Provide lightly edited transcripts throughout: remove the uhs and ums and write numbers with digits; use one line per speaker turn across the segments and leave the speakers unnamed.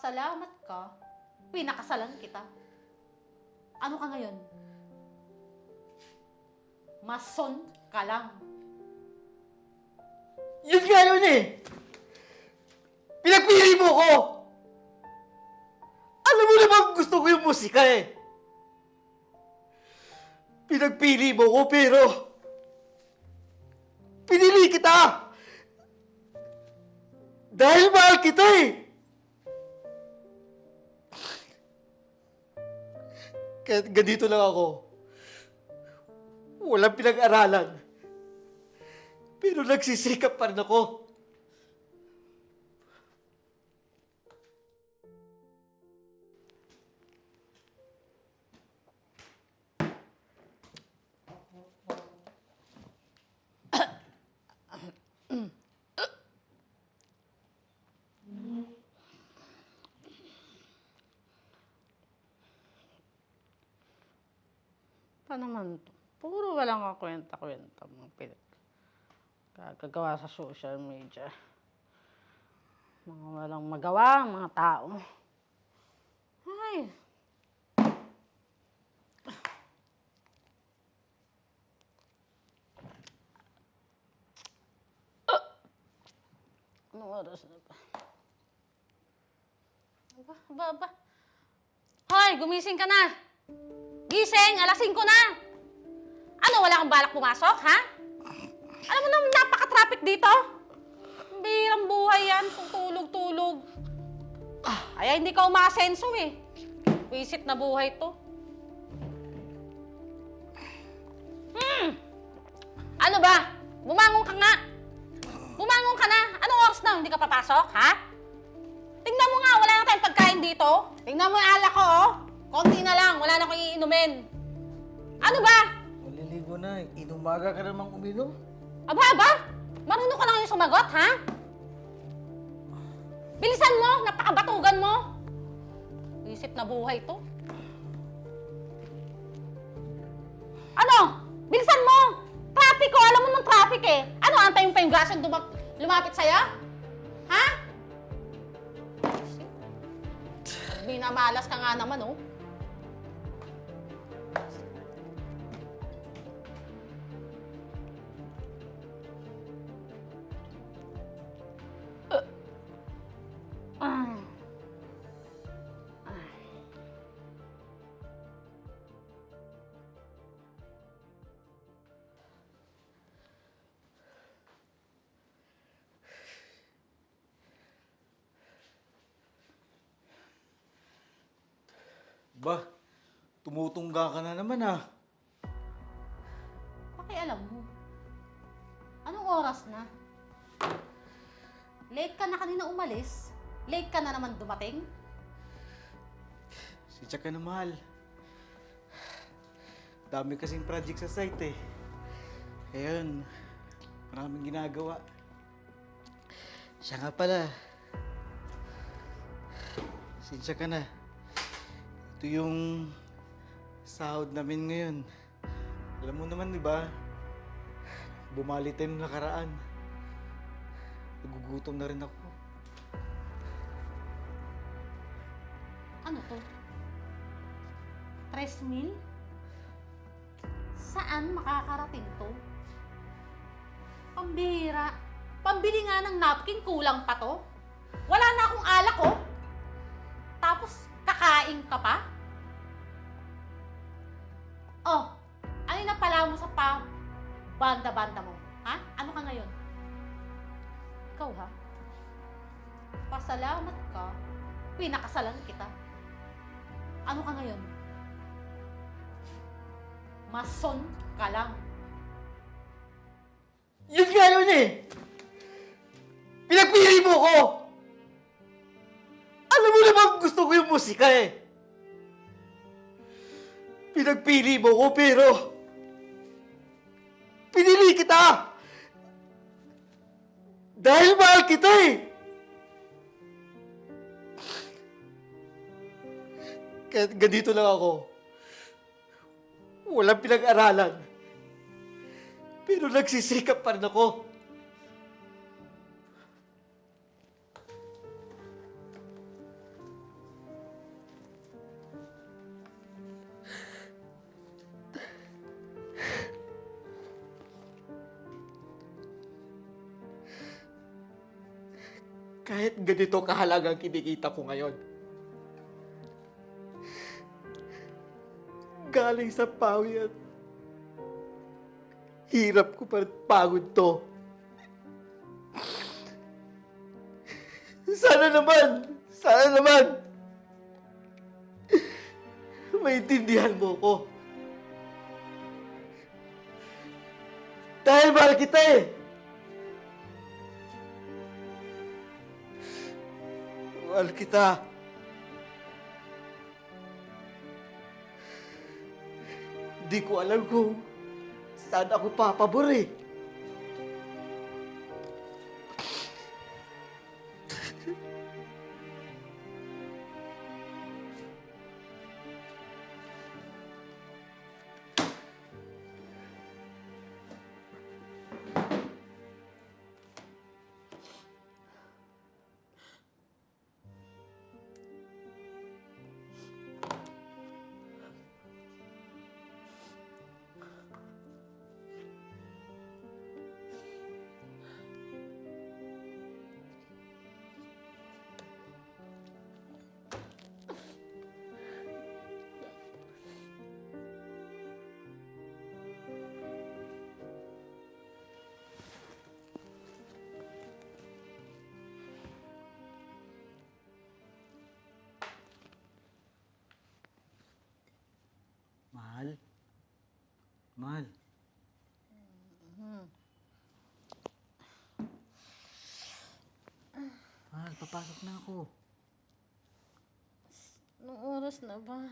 Pasalamat ka. Pinakasalan kita. Ano ka ngayon? Mason ka lang.
Yun nga yun eh! Pinagpili mo ko! Alam mo naman gusto ko yung musika eh! Pinagpili mo ko pero... Pinili kita! Dahil mahal kita eh! Kahit ganito lang ako, walang pinag-aralan. Pero nagsisikap pa rin ako.
Pa naman to? Puro walang kakwenta-kwenta mga gagawa sa social media. Mga walang magawa, mga tao. Ay! Anong oras na ba? Aba. Hoy, gumising ka na! Gising! Alas 5 na! Ano, wala kang balak pumasok, ha? Alam mo naman, napaka-traffic dito. Ang bihirang buhay yan, kung tulog-tulog. Ay, hindi ka umasenso eh. Wisit na buhay to. Ano ba? Bumangon ka nga. Bumangon ka na. Anong oras na? Hindi ka papasok, ha? Tingnan mo nga, wala na tayong pagkain dito. Tingnan mo yung alak ko, oh. Konti na lang, wala na akong iinumin. Ano ba?
Maliligo na, inumaga ka namang uminom.
Aba! Marunong ka lang yung sumagot, ha? Bilisan mo! Napakabatugan mo! Isip na buhay to. Ano? Bilisan mo! Traffic ko! Alam mo ng traffic eh! Ano, antayin pa yung gasong lumapit sa'yo? Ha? Binamalas ka nga naman, oh.
Ba, tumutungga ka na naman ah.
Pakialam mo. Anong oras na? Late ka na kanina umalis? Late ka na naman dumating?
Sitya ka na mahal. Dami kasing project sa site eh. Ayun, maraming ginagawa. Siya nga pala. Sitya ka na. Ito yung sahod namin ngayon. Alam mo naman, di ba? Bumali tayo nung nakaraan. Nagugutom na rin ako.
Ano to? 3,000? Saan makakarating to? Pambihira. Pambili nga ng napkin, kulang pa to. Wala na akong alak, oh. Tapos, kakain ka pa? Oh, ano yung napala mo sa banda-banda mo? Ha? Ano ka ngayon? Ikaw, ha? Pasalamat ka. Pinakasalan kita. Ano ka ngayon? Mason ka lang.
Yun nga yun eh! Pinagpili mo ko! Alam mo naman gusto ko yung musika eh! Pinagpili mo ko pero... Pinili kita! Dahil mahal kita eh! Kahit ganito lang ako, walang pinag-aralan. Pero nagsisikap pa rin ako. Kahit ganito kahalagang kinikita ko ngayon. Galing sa pawi at hirap ko pa rin pagod to. Sana naman, maintindihan mo ko. Dahil mahal kita eh. Mahal kita. Di ko alam kung saan ako papabor eh. Mahal? Mahal? Mahal, papasok na ako.
Anong oras na ba?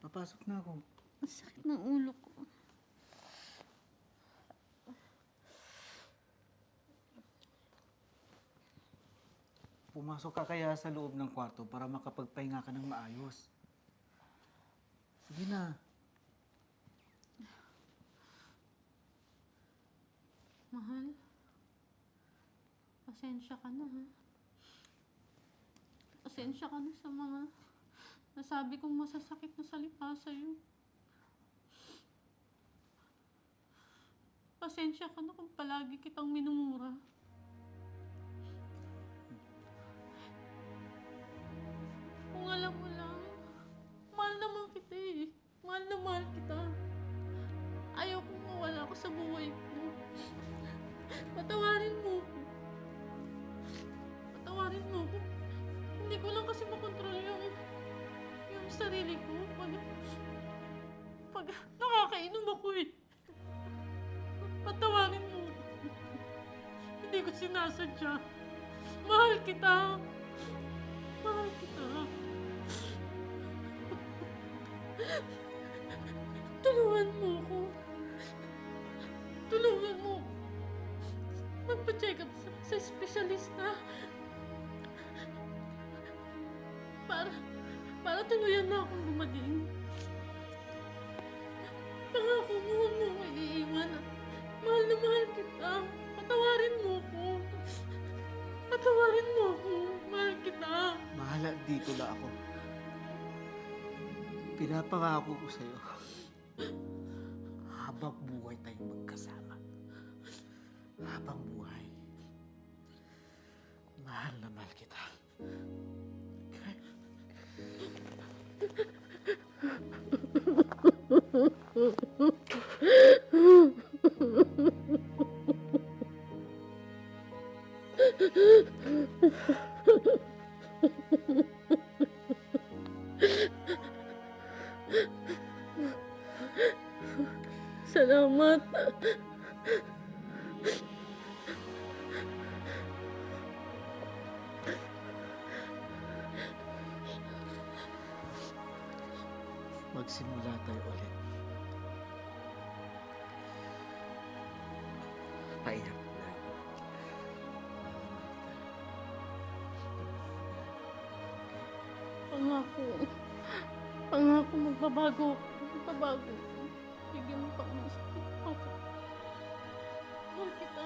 Papasok na ako.
Ang sakit ng ulo ko.
Pumasok ka kaya sa loob ng kwarto para makapagpahinga ka ng maayos. Sige na.
Mahal, pasensya ka na ha. Pasensya ka na sa mga nasabi kong masasakit na salita sa'yo. Pasensya ka na kung palagi kitang minumura. Kung alam mo lang, mahal naman kita eh. Mahal na mahal kita. Ayaw kong mawala ko sa buhay ko. Patawarin mo ko. Patawarin mo ko. Hindi ko lang kasi makontrol yung sarili ko. Pag nakakainom ako eh. Patawarin mo ko. Hindi ko sinasadya. Mahal kita. Mahal kita. Tulungan mo ko. Tulungan mo ko. Magpa-check up sa espesyalista. Para tuluyan na akong gumaling. Pangako mo, huwag mo ko iiwan. Mahal na mahal kita. Patawarin mo ko. Patawarin mo ko. Mahal kita.
Mahal, dito na ako. Pinapangako ko sa'yo. Habang buhay tayong magkasama. Habang buhay. Mahal na mahal kita. Okay?
Salamat.
Magsimula tayo ulit. Paiyak na.
Pangako magbabago. Magbabago. Bigyan mo pa kami sa pagpapalaki. Mahal kita.